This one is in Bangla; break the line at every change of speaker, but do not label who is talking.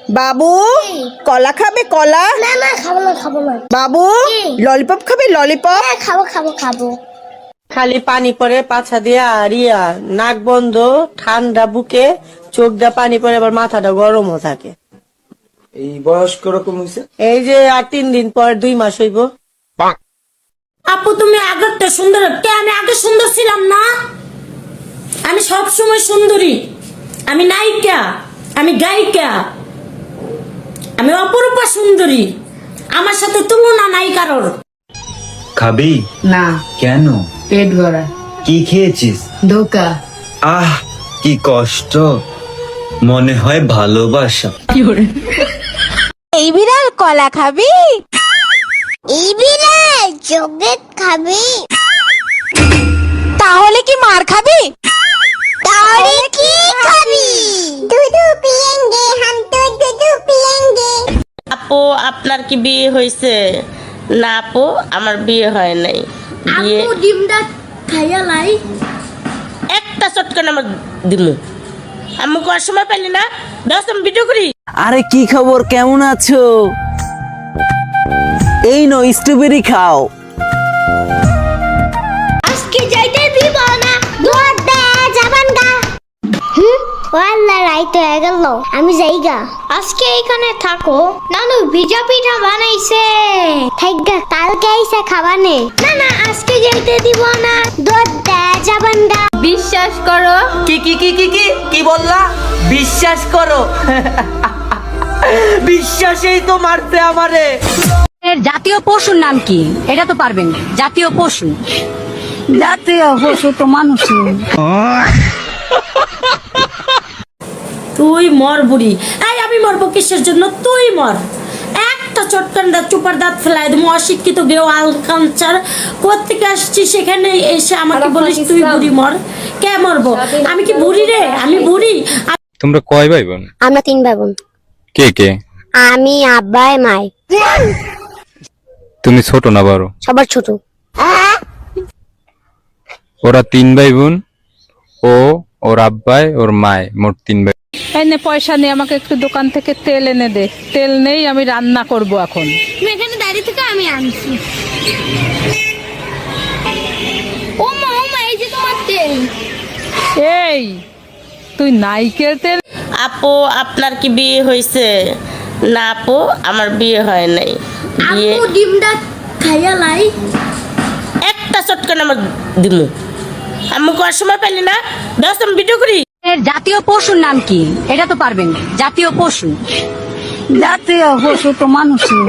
বাবু কলা খাবে কলা?
না না খাবো না খাবো না।
বাবু ললিপপ খাবে ললিপপ?
হ্যাঁ খাবো খাবো খাবো।
খালি পানি পরে পাছা দিয়া আর ইয়া নাক বন্ধ, ঠান্ডা বুকে, চোখ দিয়া পানি পরে, আবার মাথাটা গরমও থাকে।
এই বয়স কিরকম হয়েছে?
এই যে আর 3 দিন পর 2 মাস হইব।
আপু তুমি আগেরটা সুন্দর, আমি আগে সুন্দর ছিলাম না? আমি সব সময় সুন্দরী, আমি নায়িকা, আমি গায়িকা, আমি অপরূপা সুন্দরী, আমার সাথে তুলনা নাই কারোর।
খাবি
না,
কেন?
পেট ভরা।
কি খেয়েছিস?
ধোকা।
আহ কি কষ্ট, মনে হয় ভালোবাসা।
এই বিড়াল কলা খাবি?
এই বিড়াল চকলেট খাবি?
তাহলে কি মার খাবি?
তাহলে কি খাবি? দুধু পিয়েঙ্গে হাম তো দুধু পিয়েঙ্গে।
আপু আপনার কি বিয়ে হয়েছে? না আপু আমার বিয়ে হয় নাই। বিয়ে
আপু ডিমটা খাইয়া লাই।
একটা চটকান আমার দিমু। আম্মু কোন সময় পেলি না? 10 আমি ভিডিও করি।
আরে কি খবর, কেমন আছো? এই নো স্ট্রবেরি খাও।
আজকে যাইতে দিব না, দুধ দে যাবান গা। ওয়াল্লা রাইত হয়ে গেল, আমি যাইগা। আজকে এখানে থাকো, নানু ভিজা পিঠা বানাইছে। থাইগা কালকে আইসা খাবানে। না না আজকে যাইতে দিব না, দুধ দে যাবান গা।
বিশ্বাস করো।
কি কি কি কি কি কি বললা? বিশ্বাস করো? বিশ্বাসেই তো মারতে আমারে।
এর জাতীয় পশুর নাম কি? এটা তো পারবেন। জাতীয় পশু। জাতীয় পশু তো মানুষই।
তুই মর বুড়ি। এই আমি মরবো কিসের জন্য? তুই মর। একটা চটকানটা চুপার দাঁত ফেলাই দেবো। অশিক্ষিত গেও আলকালচার কোত্থেকে আসছি, সেখানে এসে আমাকে বলিস তুই বুড়ি মর। কে মরবো? আমি কি বুড়ি রে? আমি বুড়ি?
তোমরা কয় ভাই বোন?
আমরা 3 ভাই বোন।
কে কে?
আমি আব্বাই মাই।
তুমি ছোট না বড়?
সবার ছোট।
ওরা 3 ভাই বোন, ও ওর আব্বাই ওর মায়, মোট 3 ভাই।
এনে পয়সা নিয়ে আমাকে একটু দোকান থেকে তেল এনে দে। তেল নেই, আমি রান্না করব এখন।
তুমি এখানে দাঁড়িয়ে থেকে আমি আনছি। ও মা এই যে তোমার তেল।
এই তুই নাইকেল তেল?
আপু আপনার কি বিয়ে হয়েছে? না আপু আমার বিয়ে হয় নাই। বিয়ে
আপু ডিমটা খাইয়া লাই।
একটা চটকান আমার দিমু। আম্মু কোন সময় পেলি না? 10 আমি ভিডিও করি।
এর জাতীয় পশুর নাম কি? এটা তো পারবেন। জাতীয় পশু। জাতীয় পশু তো মানুষই।